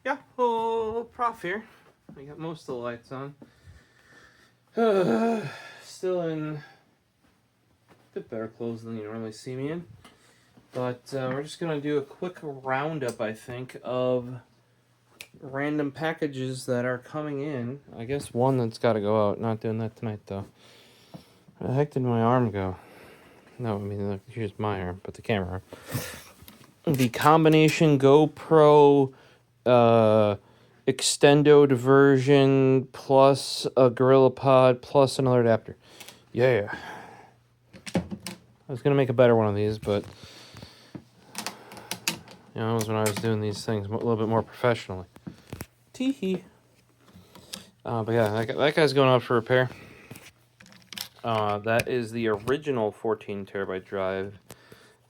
Yeah, Prof here. I got most of the lights on. Still in a bit better clothes than you normally see me in. But we're just going to do a quick roundup, I think, of random packages that are coming in. I guess one that's got to go out. Not doing that tonight, though. Where the heck did my arm go? No, I mean, here's my arm, but the camera arm. The combination GoPro extended version plus a GorillaPod plus another adapter. Yeah. I was going to make a better one of these, but you know, it was when I was doing these things a little bit more professionally. Teehee. But yeah, that guy's going out for repair. That is the original 14 terabyte drive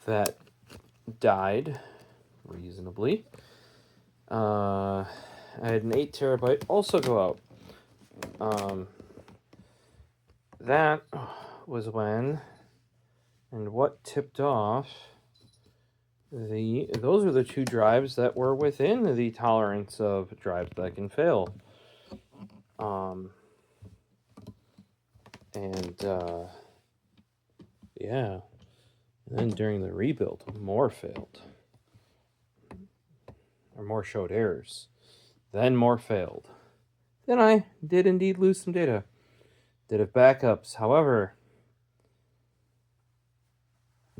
that died reasonably. I had an 8 terabyte also go out. That was when and what tipped off those are the two drives that were within the tolerance of drives that can fail. Yeah. And then during the rebuild, more failed. Or more showed errors. Then more failed. Then I did indeed lose some data. Did have backups. However,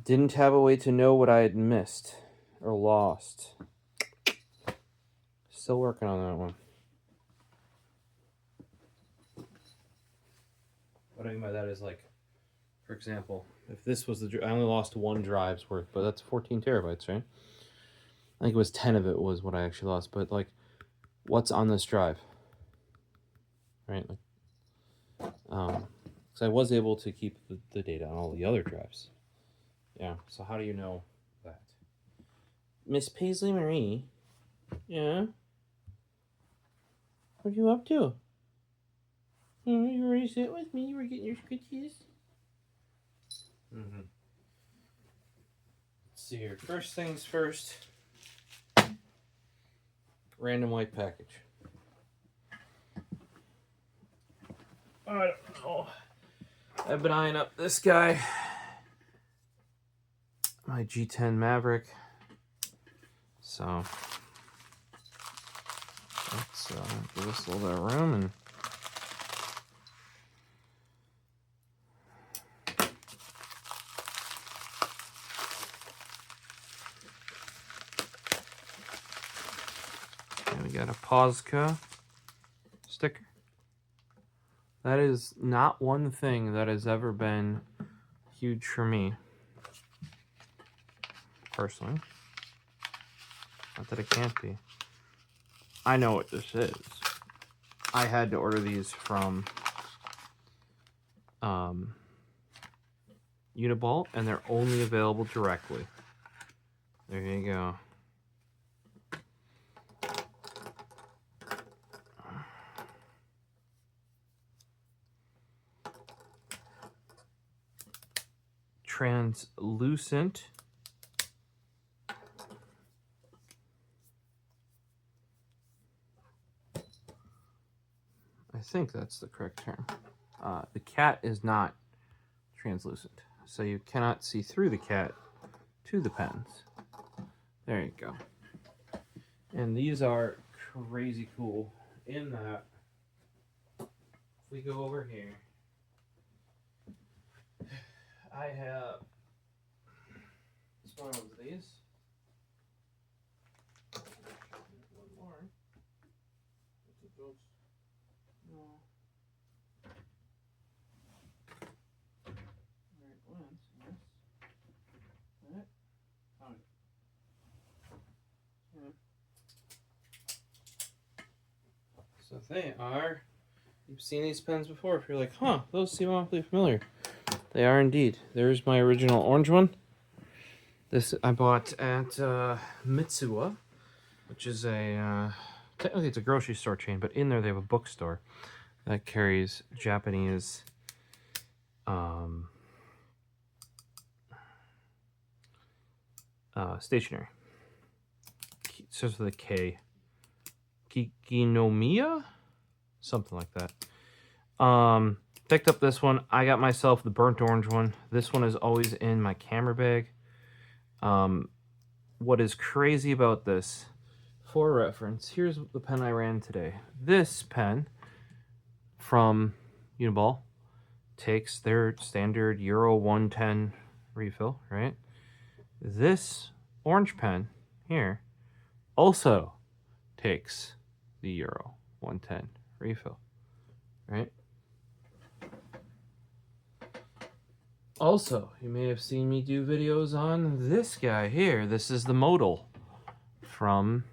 didn't have a way to know what I had missed or lost. Still working on that one. What I mean by that is, like, for example, if this was I only lost one drive's worth, but that's 14 terabytes, right? I think it was 10 of it was what I actually lost, but like, what's on this drive? Right? Like, because I was able to keep the data on all the other drives. Yeah, so how do you know that? Miss Paisley Marie? Yeah? What are you up to? You were ready to sit with me? You were getting your scritches? Mm-hmm. Let's see here. First things first. Random white package. I don't know. I've been eyeing up this guy. My G10 Maverick. So let's give this a little bit of room and we got a Posca sticker. That is not one thing that has ever been huge for me, personally. Not that it can't be. I know what this is. I had to order these from Uniball, and they're only available directly. There you go. Translucent. I think that's the correct term. The cat is not translucent, so you cannot see through the cat to the pens. There you go. And these are crazy cool in that if we go over here, I have one of these. One more. No. Right ones, yes. That. Oh. Yeah. So they are. You've seen these pens before. If you're like, huh, those seem awfully familiar. They are indeed. There's my original orange one. This I bought at Mitsuwa, which is a technically it's a grocery store chain, but in there they have a bookstore that carries Japanese stationery. It starts with a K. Kikinomiya? Something like that. Picked up this one. I got myself the burnt orange one. This one is always in my camera bag. What is crazy about this, for reference, here's the pen I ran today. This pen from Uniball takes their standard Euro 110 refill, right? This orange pen here also takes the Euro 110 refill, right? Also, you may have seen me do videos on this guy here. This is the modal from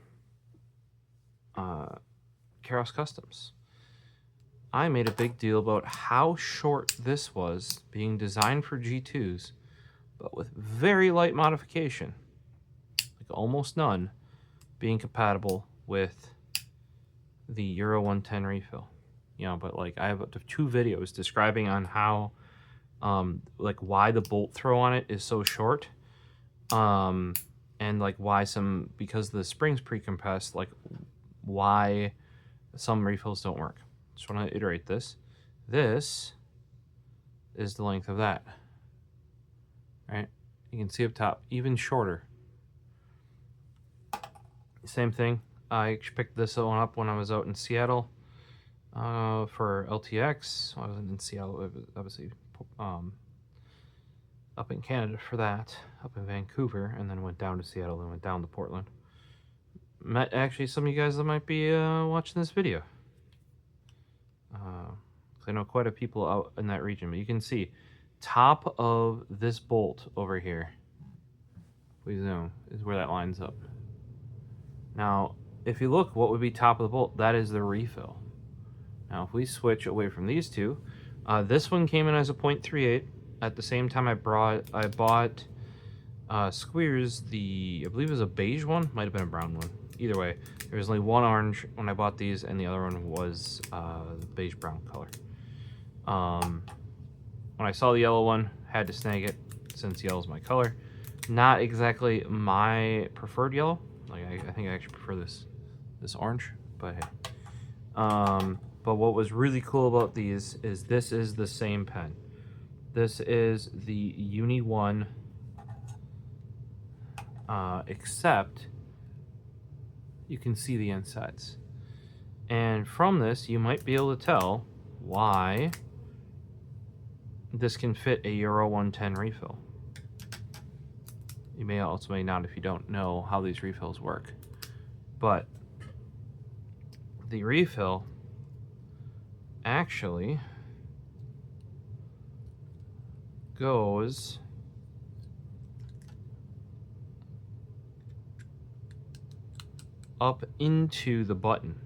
Karos Customs. I made a big deal about how short this was, being designed for G2s, but with very light modification, like almost none, being compatible with the Euro 110 refill. You know, but like I have 2 videos describing on how like why the bolt throw on it is so short, and like why because the spring's pre-compressed, like why some refills don't work. Just want to iterate this. This is the length of that, right? You can see up top, even shorter. Same thing. I picked this one up when I was out in Seattle for LTX. I wasn't in Seattle, it was obviously up in Canada for that, up in Vancouver, and then went down to Seattle and went down to Portland. Met actually some of you guys that might be watching this video. I know quite a people out in that region, but you can see top of this bolt over here, please zoom, is where that lines up. Now, if you look, what would be top of the bolt? That is the refill. Now, if we switch away from these two, this one came in as a 0.38. At the same time, I bought Squeers, I believe it was a beige one, might have been a brown one. Either way, there was only one orange when I bought these, and the other one was the beige brown color. When I saw the yellow one, had to snag it since yellow's my color. Not exactly my preferred yellow. Like I think I actually prefer this orange, but hey. But what was really cool about these is this is the same pen. This is the Uni 1, except you can see the insides. And from this, you might be able to tell why this can fit a Euro 110 refill. You may also may not if you don't know how these refills work. But the refill actually goes up into the button.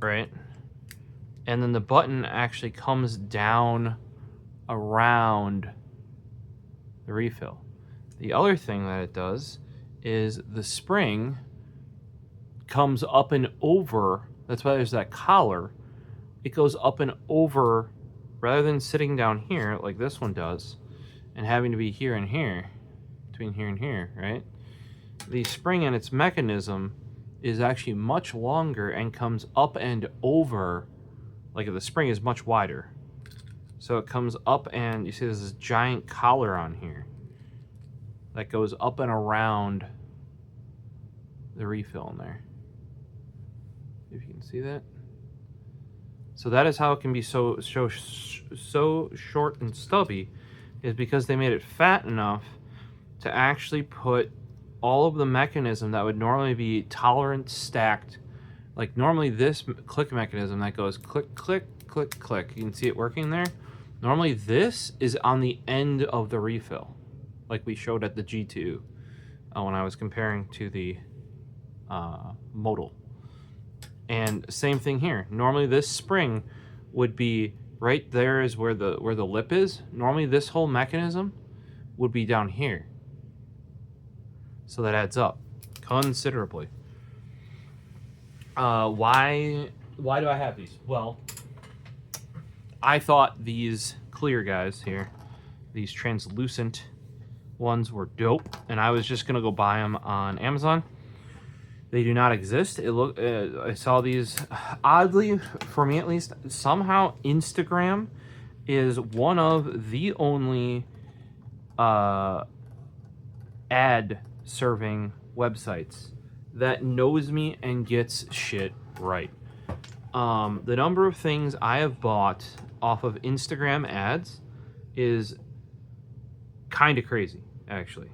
Right? And then the button actually comes down around the refill. The other thing that it does is the spring comes up and over. That's why there's that collar. It goes up and over rather than sitting down here like this one does and having to be here and here, between here and here, right? The spring and its mechanism is actually much longer and comes up and over. Like the spring is much wider. So it comes up and you see there's this giant collar on here that goes up and around the refill in there. If you can see that. So that is how it can be so short and stubby, is because they made it fat enough to actually put all of the mechanism that would normally be tolerance stacked. Like normally this click mechanism that goes click, click, click, click. You can see it working there. Normally this is on the end of the refill, like we showed at the G2 when I was comparing to the modal. And same thing here. Normally this spring would be right there is where the lip is. Normally this whole mechanism would be down here. So that adds up considerably. Why do I have these? Well, I thought these clear guys here, these translucent ones were dope, and I was just gonna go buy them on Amazon. They do not exist. I saw these, oddly, for me at least, somehow Instagram is one of the only ad serving websites that knows me and gets shit right. The number of things I have bought off of Instagram ads is kind of crazy, actually.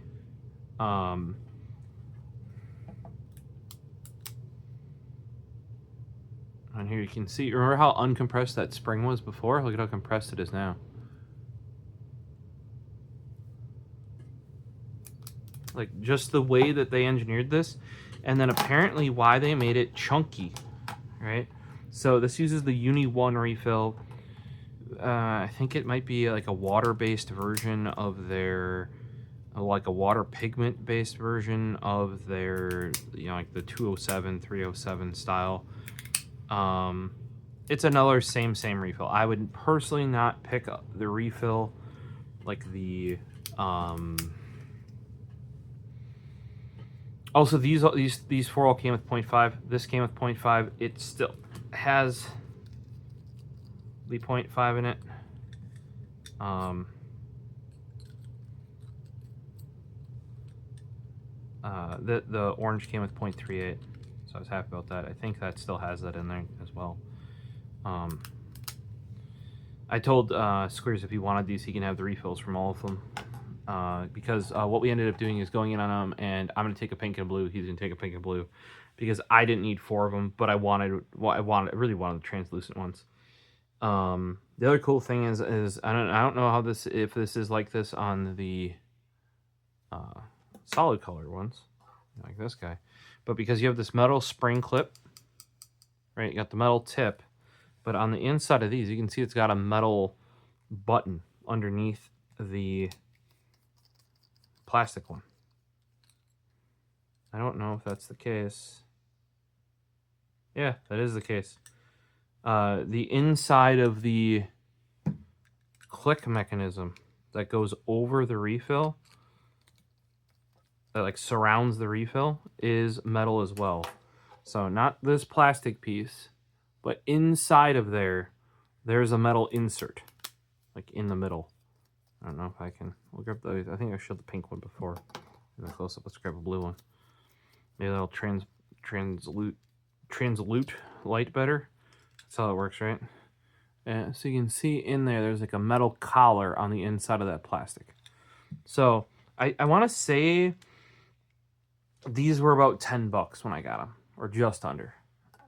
And here you can see, remember how uncompressed that spring was before? Look at how compressed it is now. Like, just the way that they engineered this, and then apparently why they made it chunky, right? So this uses the Uni 1 refill. I think it might be like a water-based version of their, like a water pigment-based version of their, you know, like the 207, 307 style. It's another same refill. I would personally not pick up the refill, like the, also, these four all came with 0.5. This came with 0.5. It still has the 0.5 in it. The orange came with 0.38, so I was happy about that. I think that still has that in there as well. I told Squares if he wanted these, he can have the refills from all of them. Because what we ended up doing is going in on them, and I'm going to take a pink and blue. He's going to take a pink and blue, because I didn't need 4 of them, but I really wanted the translucent ones. The other cool thing is I don't know if this is like this on the solid color ones, like this guy, but because you have this metal spring clip, right? You got the metal tip, but on the inside of these, you can see it's got a metal button underneath the plastic one. I don't know if that's the case. Yeah, that is the case. The inside of the click mechanism that goes over the refill, that like surrounds the refill, is metal as well. So not this plastic piece, but inside of there's a metal insert, like in the middle. I don't know if I can. We'll grab those. I think I showed the pink one before. In the close up, let's grab a blue one. Maybe that'll translute light better. That's how it works, right? And so you can see in there's like a metal collar on the inside of that plastic. So I want to say these were about $10 when I got them, or just under.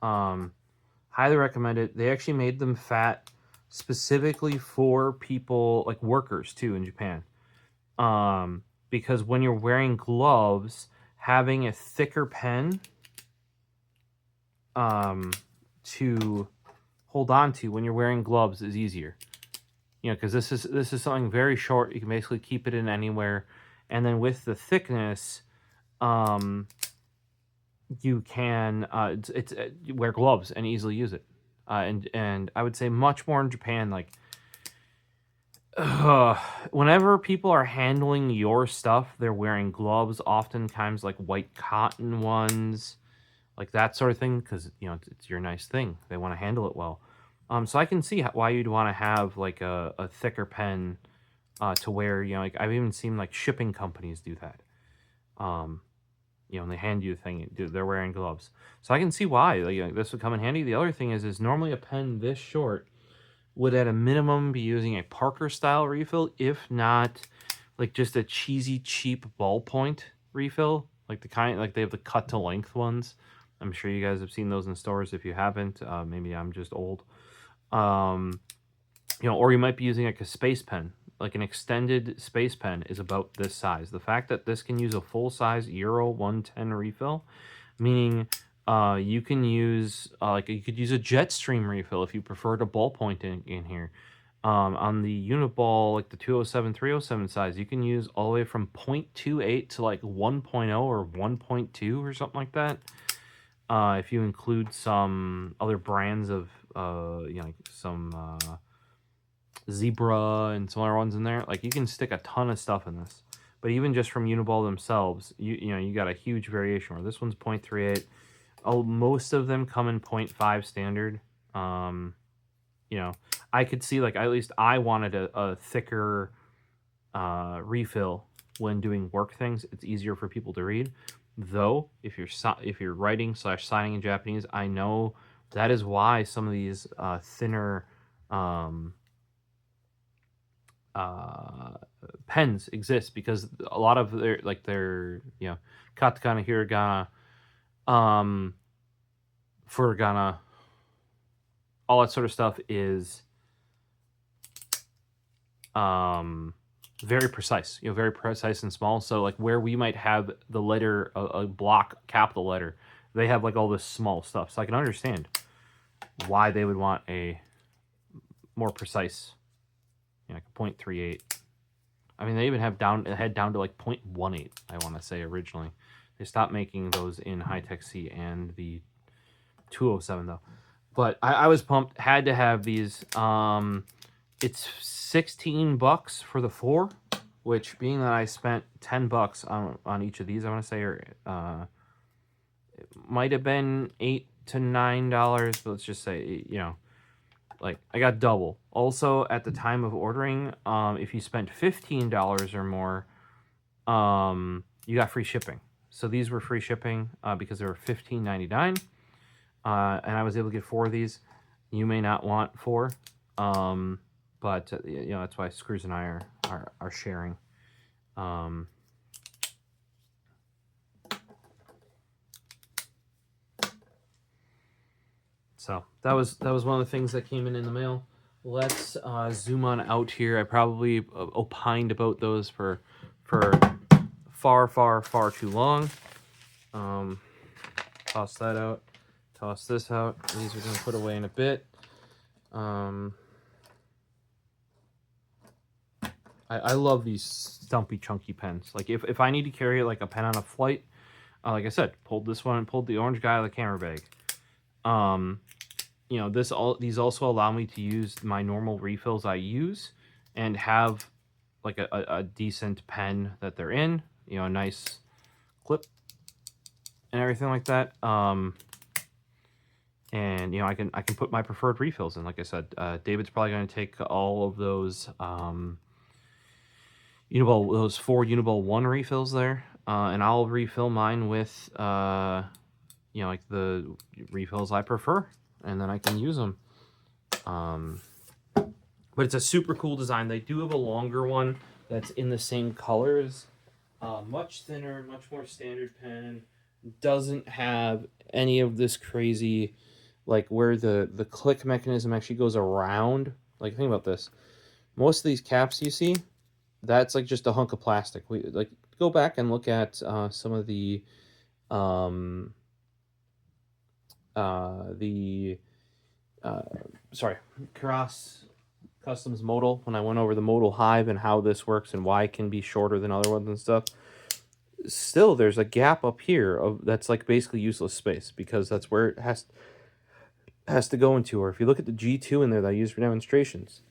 Highly recommend it. They actually made them fat specifically for people, like workers too, in Japan. Because when you're wearing gloves, having a thicker pen to hold on to when you're wearing gloves is easier. You know, because this is something very short. You can basically keep it in anywhere, and then with the thickness, you can wear gloves and easily use it. And I would say much more in Japan, like whenever people are handling your stuff, they're wearing gloves, oftentimes like white cotton ones, like that sort of thing, because you know it's your nice thing. They want to handle it well. So I can see why you'd want to have like a thicker pen to wear. You know, like I've even seen like shipping companies do that. You know, when they hand you the thing, they're wearing gloves. So I can see why like, this would come in handy. The other thing is normally a pen this short would at a minimum be using a Parker style refill, if not like just a cheesy cheap ballpoint refill, like the kind like they have the cut to length ones. I'm sure you guys have seen those in stores. If you haven't, maybe I'm just old. You know, or you might be using like a space pen. Like an extended space pen is about this size. The fact that this can use a full size Euro 110 refill, meaning you can use like you could use a Jetstream refill if you prefer to ballpoint in here. On the Uniball, like the 207, 307 size, you can use all the way from 0.28 to like 1.0 or 1.2 or something like that. If you include some other brands of you know, like some Zebra and some other ones in there, like you can stick a ton of stuff in this. But even just from Uniball themselves, you got a huge variation. Where this one's 0.38. Oh, most of them come in 0.5 standard. I could see, like, at least I wanted a thicker refill when doing work things. It's easier for people to read. Though, if you're writing / signing in Japanese, I know that is why some of these thinner pens exist, because a lot of their katakana, hiragana, furigana, all that sort of stuff is very precise, very precise and small. So like where we might have the letter, a block capital letter, they have like all this small stuff. So I can understand why they would want a more precise, like a 0.38. I mean, they even had down to like 0.18, I want to say, originally. They stopped making those in Hi-Tec-C and the 207 though. But I was pumped. Had to have these. It's $16 for the 4, which, being that I spent $10 on each of these, I want to say, or it might have been $8 to $9. But let's just say, like, I got double. Also, at the time of ordering, if you spent $15 or more, you got free shipping. So these were free shipping because they were $15.99. And I was able to get 4 of these. You may not want 4, but that's why Screws and I are sharing. So that was one of the things that came in the mail. Let's zoom on out here. I probably opined about those for far too long. Toss that out. Toss this out. These are going to put away in a bit. I love these stumpy, chunky pens. Like, if I need to carry like a pen on a flight, like I said, pulled this one, pulled the orange guy out of the camera bag. These also allow me to use my normal refills I use and have like a decent pen that they're in, a nice clip and everything like that. And I can put my preferred refills in. Like I said, David's probably going to take all of those those 4 Uniball 1 refills there, and I'll refill mine with like the refills I prefer, and then I can use them. But it's a super cool design. They do have a longer one that's in the same colors, much thinner, much more standard pen. Doesn't have any of this crazy, like, where the click mechanism actually goes around. Like, think about this. Most of these caps you see, that's like just a hunk of plastic. We like go back and look at some of the Karas Customs modal, when I went over the modal hive and how this works and why it can be shorter than other ones and stuff. Still, there's a gap up here that's like basically useless space, because that's where it has to go into. Or if you look at the G2 in there that I use for demonstrations,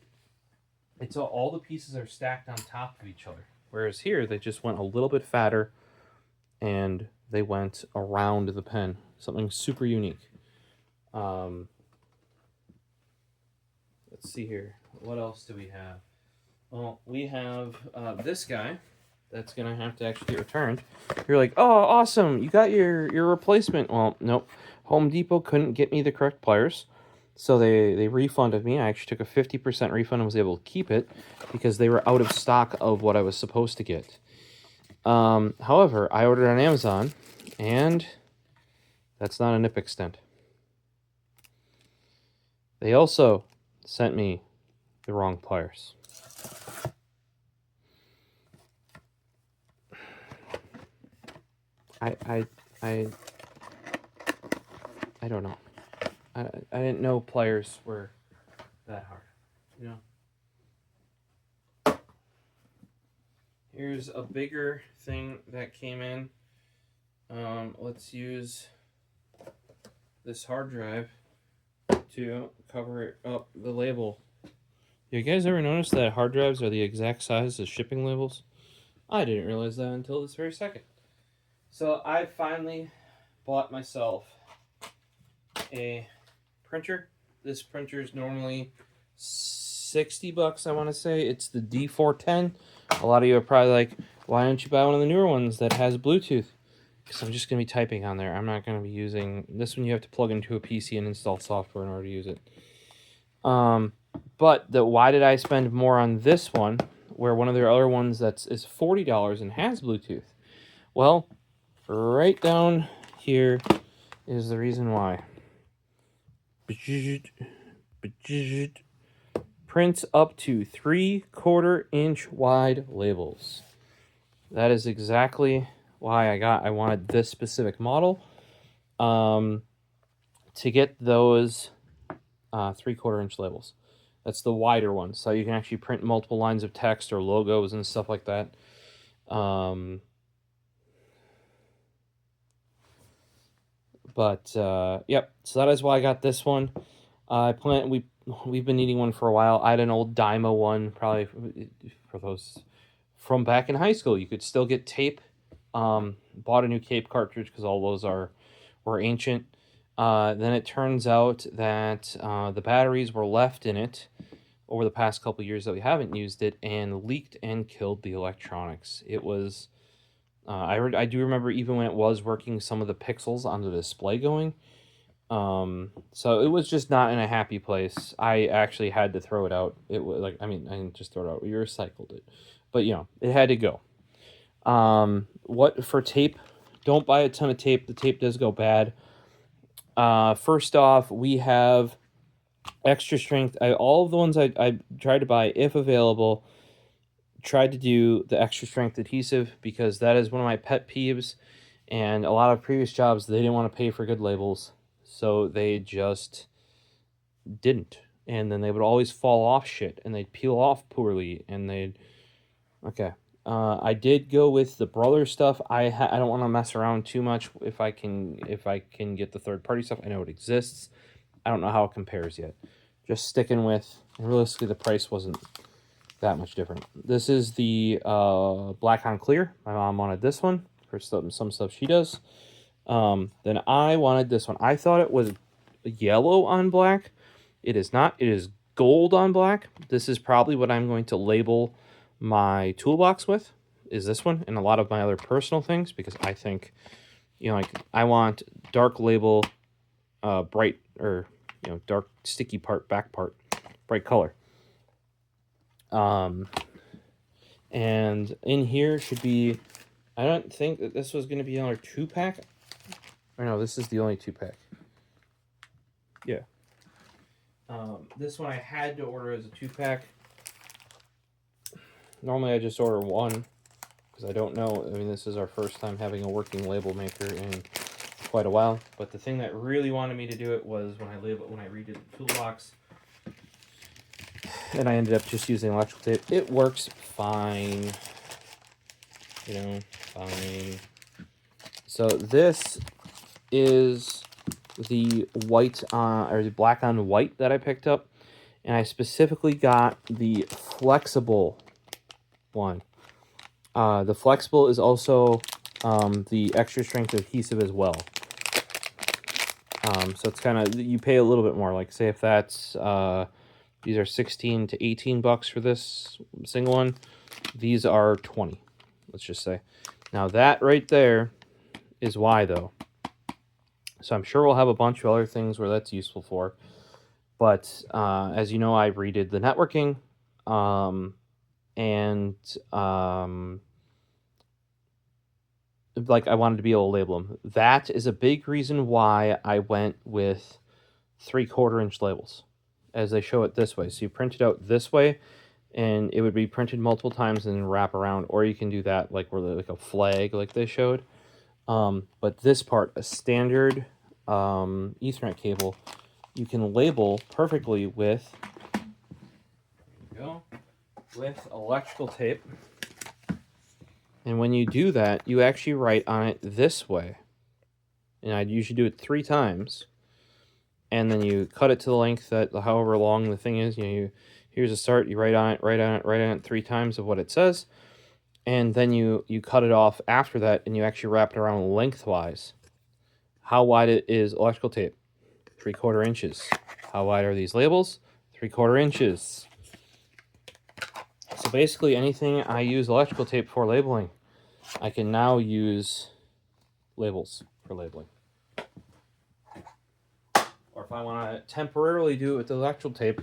it's all the pieces are stacked on top of each other. Whereas here, they just went a little bit fatter and they went around the pen. Something super unique. Let's see here. What else do we have? Well, we have this guy that's going to have to actually get returned. You're like, oh, awesome, you got your replacement. Well, nope. Home Depot couldn't get me the correct pliers, so they refunded me. I actually took a 50% refund and was able to keep it because they were out of stock of what I was supposed to get. However, I ordered on Amazon, and that's not a nip extent. They also sent me the wrong pliers. I don't know. I didn't know pliers were that hard, Here's a bigger thing that came in. Let's use this hard drive to cover up the label. You guys ever notice that hard drives are the exact size as shipping labels? I didn't realize that until this very second. So I finally bought myself a printer. This printer is normally $60, I want to say. It's the D410. A lot of you are probably like, why don't you buy one of the newer ones that has Bluetooth? Because I'm just going to be typing on there. I'm not going to be using... This one you have to plug into a PC and install software in order to use it. But why did I spend more on this one, where one of their other ones is $40 and has Bluetooth? Well, right down here is the reason why. Prints up to 3/4 inch wide labels. That is exactly why I wanted this specific model. To get those 3/4 inch labels. That's the wider one, so you can actually print multiple lines of text or logos and stuff like that. Yep. So that is why I got this one. We've been needing one for a while. I had an old Dymo one, probably for those from back in high school. You could still get tape. Bought a new tape cartridge because all those were ancient. Then it turns out that the batteries were left in it over the past couple years that we haven't used it, and leaked and killed the electronics. It was, I do remember even when it was working, some of the pixels on the display going. So it was just not in a happy place. I actually had to throw it out. It was like, I didn't just throw it out. We recycled it, but it had to go. What for tape? Don't buy a ton of tape. The tape does go bad. First off, we have extra strength. All of the ones I tried to buy, if available, tried to do the extra strength adhesive, because that is one of my pet peeves. And a lot of previous jobs, they didn't want to pay for good labels, so they just didn't. And then they would always fall off shit, and they'd peel off poorly, and okay. I did go with the Brother stuff. I don't want to mess around too much. If I can get the third-party stuff, I know it exists. I don't know how it compares yet. Just sticking with, realistically, the price wasn't that much different. This is the Black on Clear. My mom wanted this one for some stuff she does. Then I wanted this one. I thought it was yellow on black. It is not. It is gold on black. This is probably what I'm going to label my toolbox with, is this one, and a lot of my other personal things, because I think, I want dark label, bright, or, dark sticky part, back part, bright color. And in here should be, I don't think that this was going to be another 2-pack. Or no, this is the only 2-pack. Yeah. This one I had to order as a 2-pack. Normally I just order one, because I don't know. This is our first time having a working label maker in quite a while. But the thing that really wanted me to do it was when I redid the toolbox, and I ended up just using electrical tape. It works fine. Fine. So this is the white or the black on white that I picked up, and I specifically got the flexible one. The flexible is also the extra strength adhesive as well. So it's kind of, you pay a little bit more. Like, say if that's these are $16 to $18 for this single one. These are $20. Let's just say. Now that right there is why, though. So I'm sure we'll have a bunch of other things where that's useful for. But as you know, I redid the networking. Like, I wanted to be able to label them. That is a big reason why I went with 3/4 inch labels, as they show it this way. So you print it out this way, and it would be printed multiple times and then wrap around, or you can do that like a flag, like they showed. But this part, a standard Ethernet cable, you can label perfectly with, with electrical tape. And when you do that, you actually write on it this way. And I'd usually do it 3 times. And then you cut it to the length that, however long the thing is. Here's a start, you write on it 3 times of what it says. and then you cut it off after that, and you actually wrap it around lengthwise. How wide is electrical tape? 3/4 inches. How wide are these labels? 3/4 inches. So basically anything I use electrical tape for labeling, I can now use labels for labeling. Or if I want to temporarily do it with the electrical tape,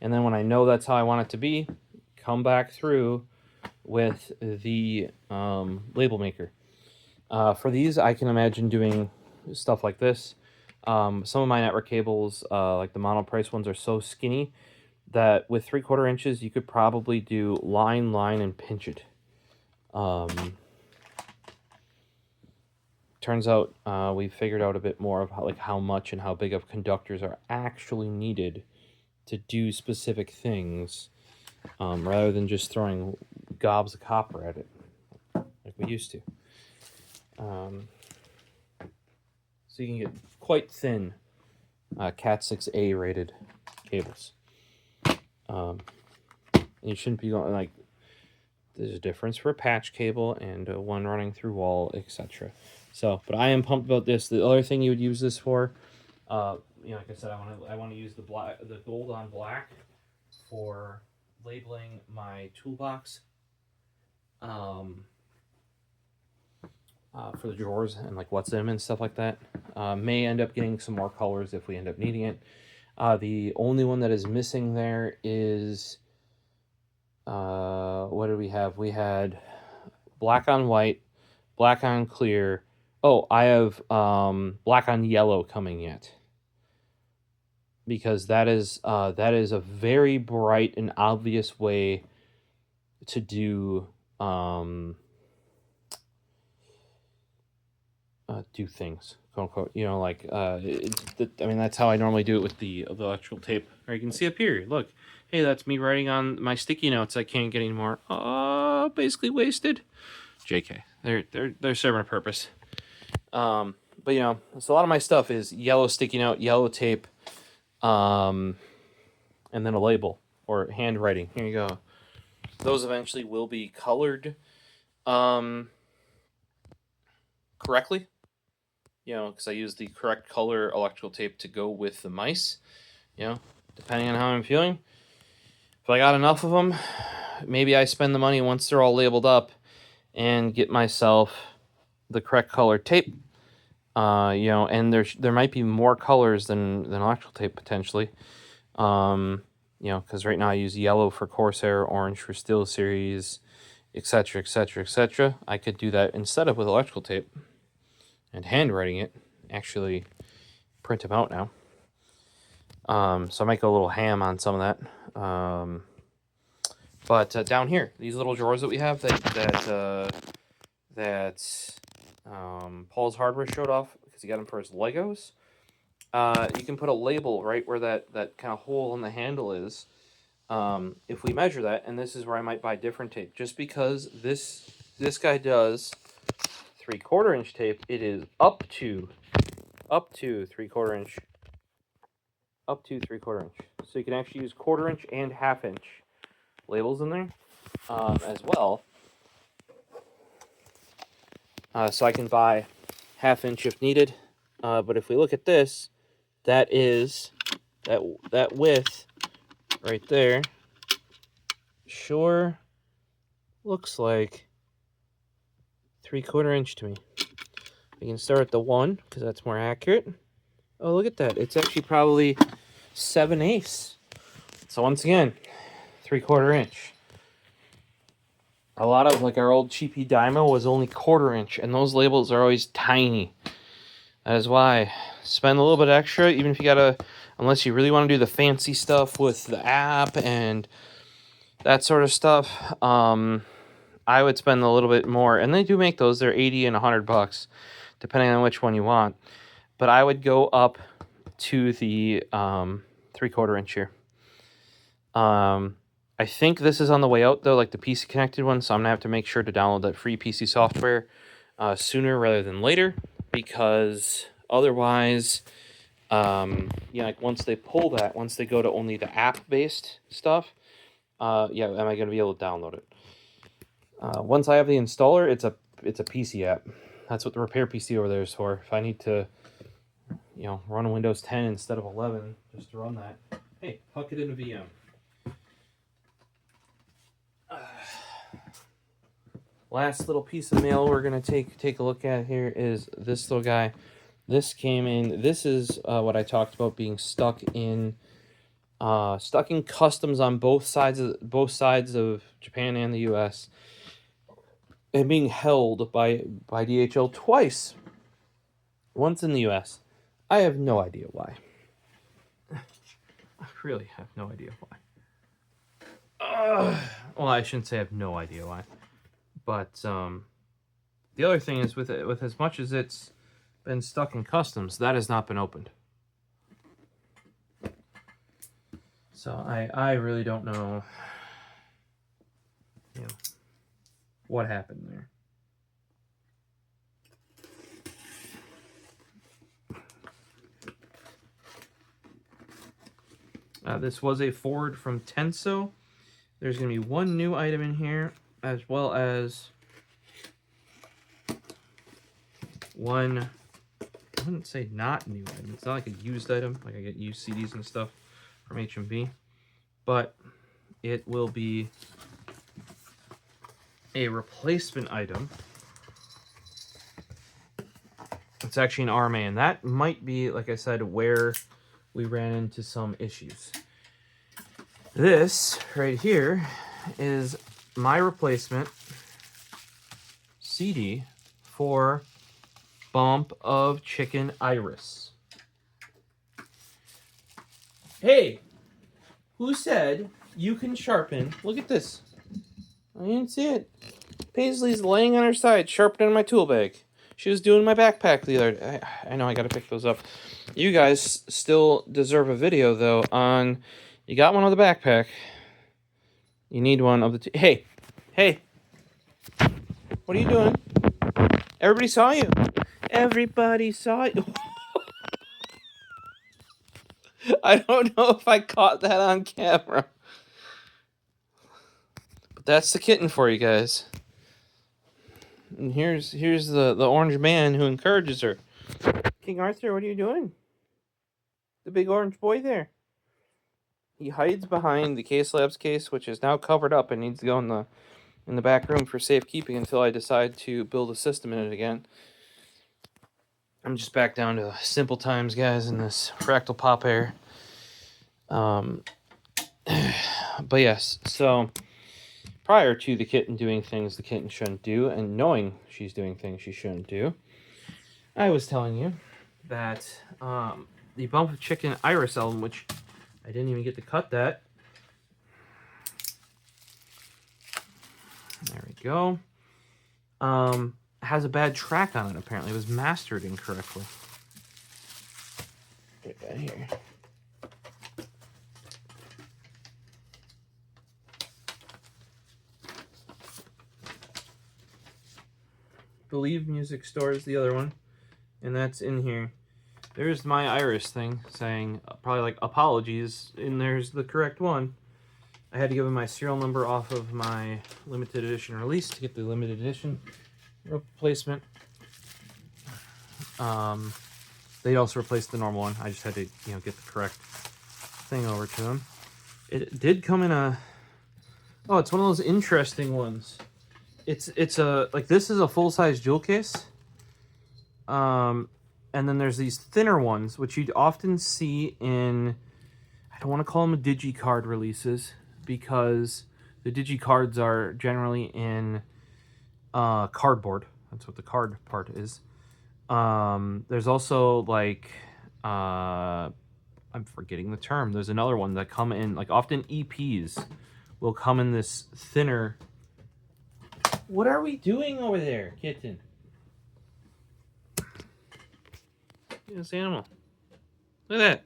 and then when I know that's how I want it to be, come back through with the label maker. For these, I can imagine doing stuff like this. Some of my network cables, like the monoprice ones, are so skinny that with 3/4 inches, you could probably do line, and pinch it. Turns out we figured out a bit more of how much and how big of conductors are actually needed to do specific things, rather than just throwing gobs of copper at it like we used to. So you can get quite thin Cat6A rated cables. And you shouldn't be going like, there's a difference for a patch cable and one running through wall, etc. So, but I am pumped about this. The other thing you would use this for, like I said, I want to use the gold on black for labeling my toolbox. For the drawers and like what's in them and stuff like that. May end up getting some more colors if we end up needing it. The only one that is missing there is, what did we have? We had black on white, black on clear. Oh, I have black on yellow coming yet, because that is a very bright and obvious way to do do things, quote unquote. I mean, that's how I normally do it with the electrical tape. Or you can see up here, look, hey, that's me writing on my sticky notes I can't get anymore. Basically wasted. JK, they're serving a purpose. But so a lot of my stuff is yellow sticky note, yellow tape, and then a label or handwriting. Here you go. Those eventually will be colored correctly. Because I use the correct color electrical tape to go with the mice, depending on how I'm feeling. If I got enough of them, maybe I spend the money once they're all labeled up and get myself the correct color tape. And there might be more colors than electrical tape potentially. Because right now I use yellow for Corsair, orange for SteelSeries, etc., etc., etc. I could do that instead of with electrical tape. And handwriting it, actually print them out now. So I might go a little ham on some of that. But down here, these little drawers that we have that Paul's Hardware showed off because he got them for his Legos. You can put a label right where that kind of hole in the handle is. If we measure that, and this is where I might buy different tape, just because this guy does 3/4 inch tape, it is up to 3/4 inch, so you can actually use 1/4 inch and 1/2 inch labels in there as well. So I can buy 1/2 inch if needed, but if we look at this, that is that width right there sure looks like 3/4 inch to me. We can start at the 1 because that's more accurate. Oh, look at that. It's actually probably 7/8. So once again, 3/4 inch. A lot of like our old cheapy Dymo was only 1/4 inch, and those labels are always tiny. That is why spend a little bit extra, even if you gotta, unless you really want to do the fancy stuff with the app and that sort of stuff. I would spend a little bit more, and they do make those. They're $80 and $100, depending on which one you want. But I would go up to the 3/4 inch here. I think this is on the way out though, like the PC connected one. So I'm gonna have to make sure to download that free PC software sooner rather than later, because otherwise, like once they pull that, once they go to only the app-based stuff, am I gonna be able to download it? Once I have the installer, it's a PC app. That's what the repair PC over there is for. If I need to, run Windows 10 instead of 11, just to run that. Hey, huck it in a VM. Last little piece of mail we're gonna take a look at here is this little guy. This came in. This is what I talked about being stuck in customs on both sides of Japan and the U.S. and being held by DHL twice. Once in the U.S. I have no idea why. I really have no idea why. Well, I shouldn't say I have no idea why. But the other thing is with as much as it's been stuck in customs, that has not been opened. So I really don't know, what happened there. This was a forward from Tenso. There's going to be one new item in here, as well as one, I wouldn't say not new item. It's not like a used item, like I get used CDs and stuff from H&B, but it will be a replacement item. It's actually an RMA, and that might be, like I said, where we ran into some issues. This right here is my replacement CD for Bump of Chicken Iris. Hey, who said you can sharpen? Look at this. I didn't see it. Paisley's laying on her side, sharpening my tool bag. She was doing my backpack the other day. I know I gotta pick those up. You guys still deserve a video, though, on... You got one of the backpack. You need one of the... Hey! What are you doing? Everybody saw you. Everybody saw you. I don't know if I caught that on camera. But that's the kitten for you guys. And here's the orange man who encourages her. King Arthur, what are you doing? The big orange boy there. He hides behind the Case Labs case, which is now covered up and needs to go in the back room for safekeeping until I decide to build a system in it again. I'm just back down to simple times, guys, in this fractal pop air. But yes, so prior to the kitten doing things the kitten shouldn't do, and knowing she's doing things she shouldn't do, I was telling you that the Bump of Chicken Iris album, which I didn't even get to cut that. There we go. Has a bad track on it, apparently. It was mastered incorrectly. Get that here. Believe Music Store is the other one, and that's in here. There's my Iris thing saying probably like apologies, and there's the correct one. I had to give him my serial number off of my limited edition release to get the limited edition replacement. They also replaced the normal one. I just had to, get the correct thing over to him. It did come in a... Oh, it's one of those interesting ones. It's a... Like, this is a full-size jewel case. And then there's these thinner ones, which you'd often see in... I don't want to call them DigiCard releases, because the DigiCards are generally in cardboard. That's what the card part is. There's also, like... I'm forgetting the term. There's another one that come in... Like, often EPs will come in this thinner... What are we doing over there, kitten? This animal. Look at that.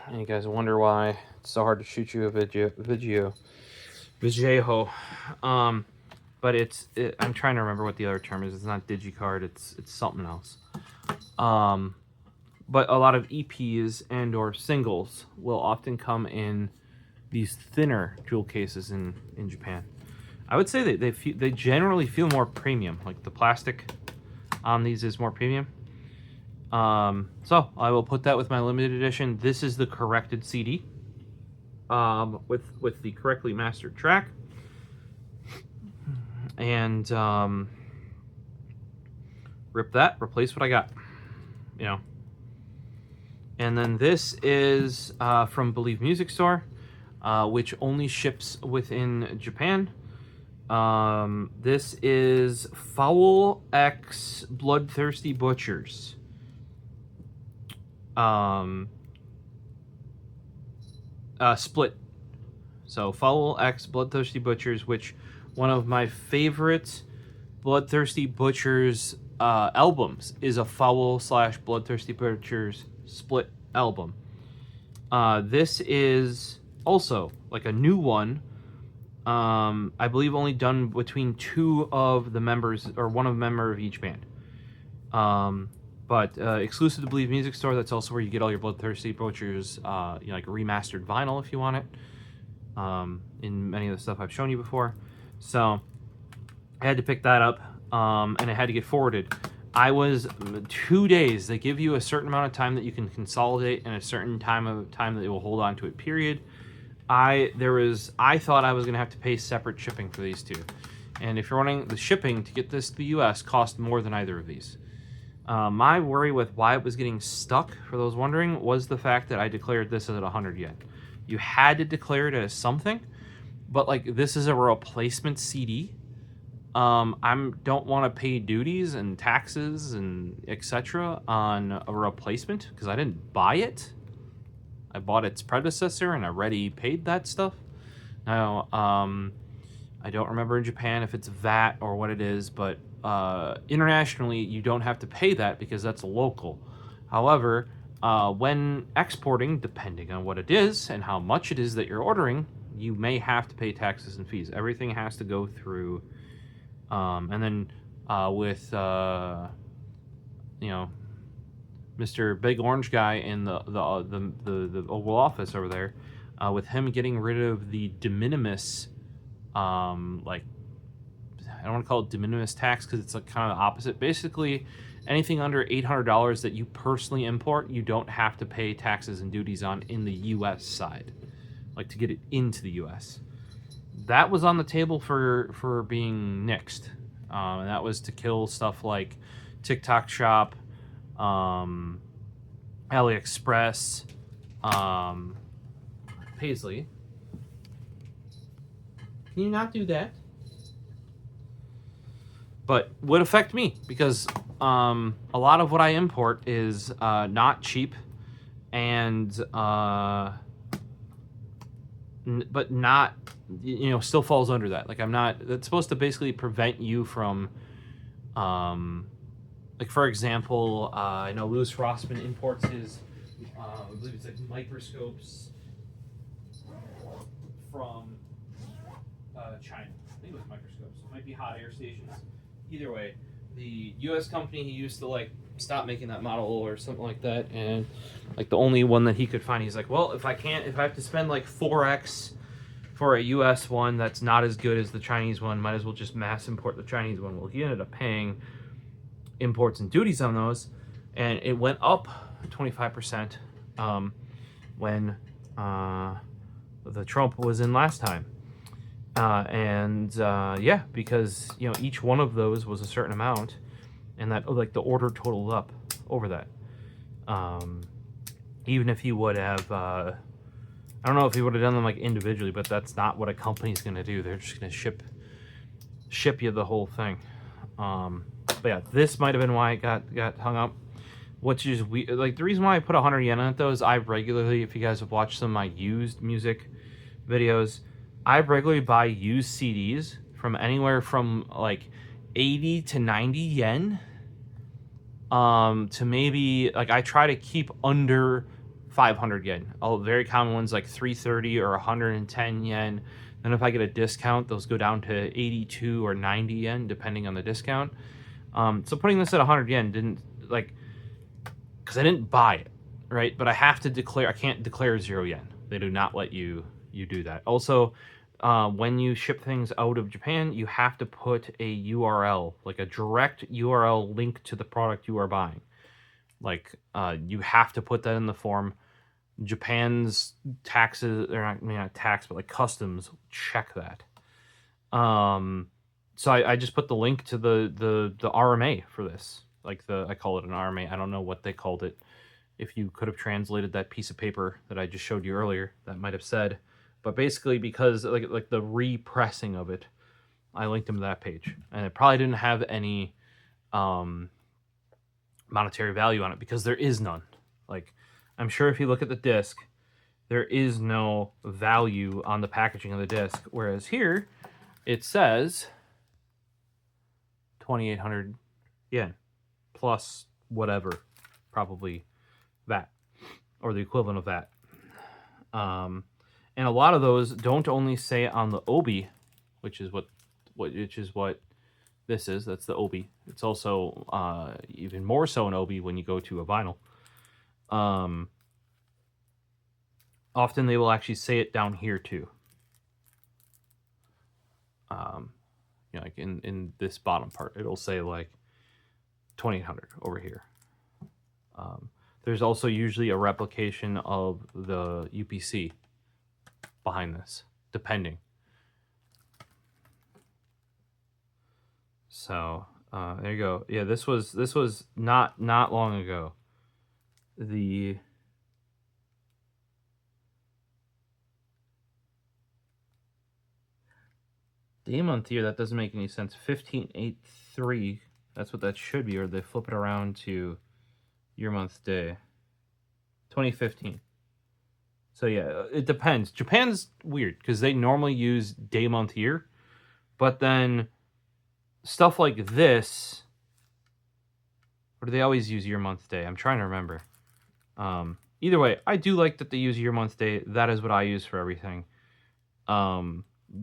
And you guys wonder why it's so hard to shoot you a video. But but I'm trying to remember what the other term is. It's not digicard. It's something else. But a lot of EPs and or singles will often come in these thinner jewel cases in Japan. I would say they generally feel more premium. Like the plastic on these is more premium. So I will put that with my limited edition. This is the corrected CD with the correctly mastered track. And rip that, replace what I got, you know. And then this is from Believe Music Store, which only ships within Japan. This is Foul X Bloodthirsty Butchers. Split. So Foul X Bloodthirsty Butchers, which one of my favorite Bloodthirsty Butchers albums is a Foul / Bloodthirsty Butchers split album. This is also like a new one. I believe only done between two of the members or one of member of each band. But exclusive to Believe Music Store. That's also where you get all your Bloodthirsty Butchers, like remastered vinyl if you want it. In many of the stuff I've shown you before. So I had to pick that up, and it had to get forwarded. I was 2 days. They give you a certain amount of time that you can consolidate and a certain time that they will hold on to it, period. I thought I was going to have to pay separate shipping for these two. And if you're wanting the shipping to get this to the US, cost more than either of these. My worry with why it was getting stuck, for those wondering, was the fact that I declared this as at 100 yen. You had to declare it as something, but like this is a replacement CD. I don't want to pay duties and taxes and etc. on a replacement because I didn't buy it. I bought its predecessor and I already paid that stuff. Now, I don't remember in Japan if it's VAT or what it is, but internationally you don't have to pay that because that's local. However, when exporting, depending on what it is and how much it is that you're ordering, you may have to pay taxes and fees. Everything has to go through. And then with Mr. Big Orange Guy in the Oval Office over there, with him getting rid of the de minimis, like I don't want to call it de minimis tax because it's like kind of the opposite. Basically, anything under $800 that you personally import, you don't have to pay taxes and duties on in the U.S. side, like to get it into the U.S. That was on the table for being nixed, and that was to kill stuff like TikTok Shop, AliExpress, Paisley. Can you not do that? But would affect me because a lot of what I import is not cheap, and but not, still falls under that. Like I'm not. That's supposed to basically prevent you from, like for example, I know Louis Rossman imports his, I believe it's like microscopes from China. I think it was microscopes. It might be hot air stations. Either way, the U.S. company, he used to like stop making that model or something like that, and like the only one that he could find, he's like, well, if I have to spend like 4x for a U.S. one that's not as good as the Chinese one, might as well just mass import the Chinese one. Well, he ended up paying imports and duties on those, and it went up 25% when the Trump was in last time. Yeah, because each one of those was a certain amount, and that like the order totaled up over that. Even if you would have, I don't know if you would have done them like individually, but that's not what a company's going to do. They're just going to ship you the whole thing. But yeah, this might have been why it got hung up. Which is like the reason why I put 100 yen on it though is I regularly, if you guys have watched some of my used music videos, I regularly buy used CDs from anywhere from like 80 to 90 yen to maybe, like I try to keep under 500 yen. All very common ones like 330 or 110 yen. And if I get a discount, those go down to 82 or 90 yen, depending on the discount. So putting this at 100 yen didn't, like, because I didn't buy it, right? But I have to declare, I can't declare 0 yen. They do not let you do that. Also, when you ship things out of Japan, you have to put a URL, like a direct URL link to the product you are buying. Like, you have to put that in the form. Japan's taxes, or not tax, but like customs, check that. So I just put the link to the RMA for this. Like I call it an RMA. I don't know what they called it. If you could have translated that piece of paper that I just showed you earlier, that might have said. But basically, because like the repressing of it, I linked them to that page, and it probably didn't have any monetary value on it because there is none. Like, I'm sure if you look at the disc, there is no value on the packaging of the disc, whereas here it says 2,800 yen plus whatever, probably that or the equivalent of that. And a lot of those don't only say on the obi, which is what this is. That's the obi. It's also even more so an obi when you go to a vinyl. Often they will actually say it down here too. You know, like in this bottom part, it'll say like 2,800 over here. There's also usually a replication of the UPC behind this, depending. So there you go. Yeah, this was not long ago. The day month year, that doesn't make any sense. 1583, that's what that should be, or they flip it around to year month day. 2015. So yeah, it depends. Japan's weird because they normally use day month year, but then stuff like this, or do they always use year month day? I'm trying to remember. Either way, I do like that they use year month day. That is what I use for everything.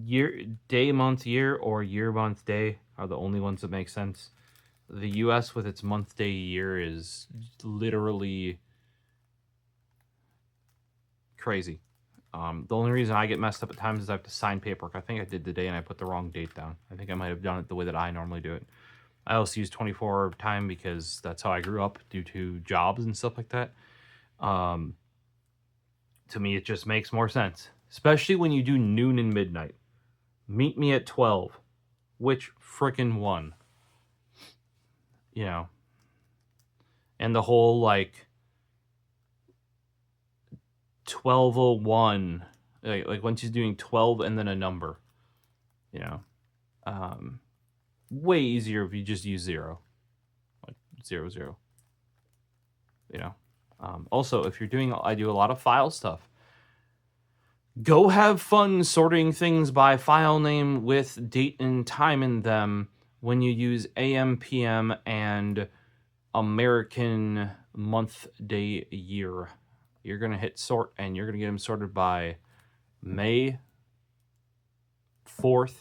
Year, day, month, year, or year, month, day are the only ones that make sense. The US with its month, day, year is literally crazy. The only reason I get messed up at times is I have to sign paperwork. I think I did the day and I put the wrong date down. I think I might have done it the way that I normally do it. I also use 24 time because that's how I grew up due to jobs and stuff like that. To me, it just makes more sense, especially when you do noon and midnight. Meet me at 12. Which frickin' one? You know. And the whole, like, 1201. Like once he's doing 12 and then a number. You know. Way easier if you just use 0. Like 00. You know. Also, if you're doing, I do a lot of file stuff. Go have fun sorting things by file name with date and time in them when you use AM, PM, and American month, day, year. You're going to hit sort, and you're going to get them sorted by May 4th.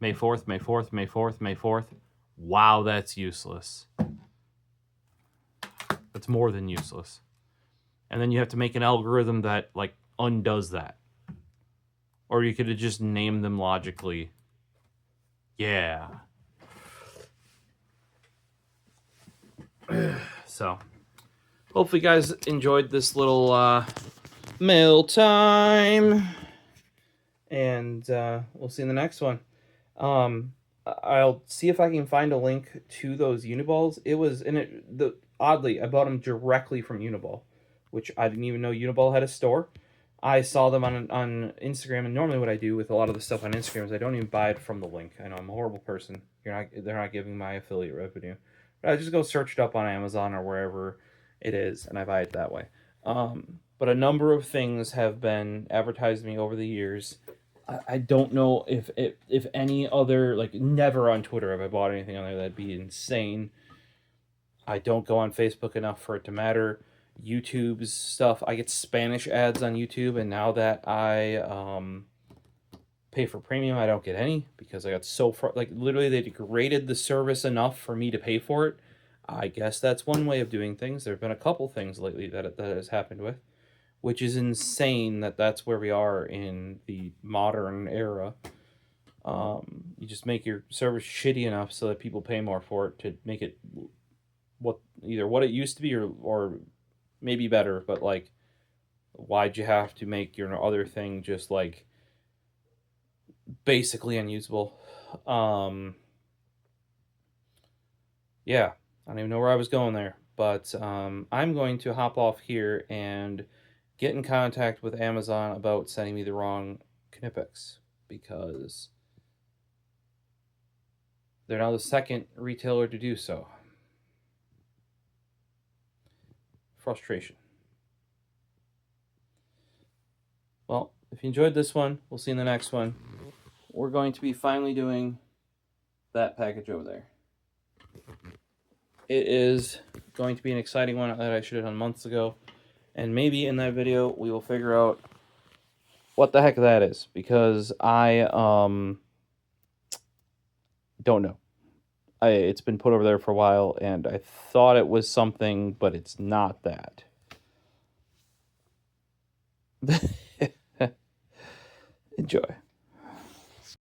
May 4th, May 4th, May 4th, May 4th. Wow, that's useless. That's more than useless. And then you have to make an algorithm that, like, undoes that. Or you could have just named them logically. Yeah. So, hopefully you guys enjoyed this little mail time. And we'll see you in the next one. I'll see if I can find a link to those Uniballs. It was in it. Oddly, I bought them directly from Uniball, which I didn't even know Uniball had a store. I saw them on Instagram, and normally what I do with a lot of the stuff on Instagram is I don't even buy it from the link. I know I'm a horrible person. They're not giving my affiliate revenue. But I just go search it up on Amazon or wherever it is, and I buy it that way. But a number of things have been advertised to me over the years. I don't know if any other, like, never on Twitter have I bought anything on there. That'd be insane. I don't go on Facebook enough for it to matter. YouTube's stuff, I get Spanish ads on YouTube, and now that I pay for premium, I don't get any because I got so far, like literally they degraded the service enough for me to pay for it. I guess that's one way of doing things. There have been a couple things lately that has happened with, which is insane that that's where we are in the modern era. You just make your service shitty enough so that people pay more for it to make it either what it used to be or maybe better, but like why'd you have to make your other thing just like basically unusable? Yeah, I don't even know where I was going there, but I'm going to hop off here and get in contact with Amazon about sending me the wrong Knipex because they're now the second retailer to do so. Frustration. Well, if you enjoyed this one, we'll see you in the next one. We're going to be finally doing that package over there. It is going to be an exciting one that I should have done months ago. And maybe in that video, we will figure out what the heck that is. Because I don't know. It's been put over there for a while, and I thought it was something, but it's not that. Enjoy.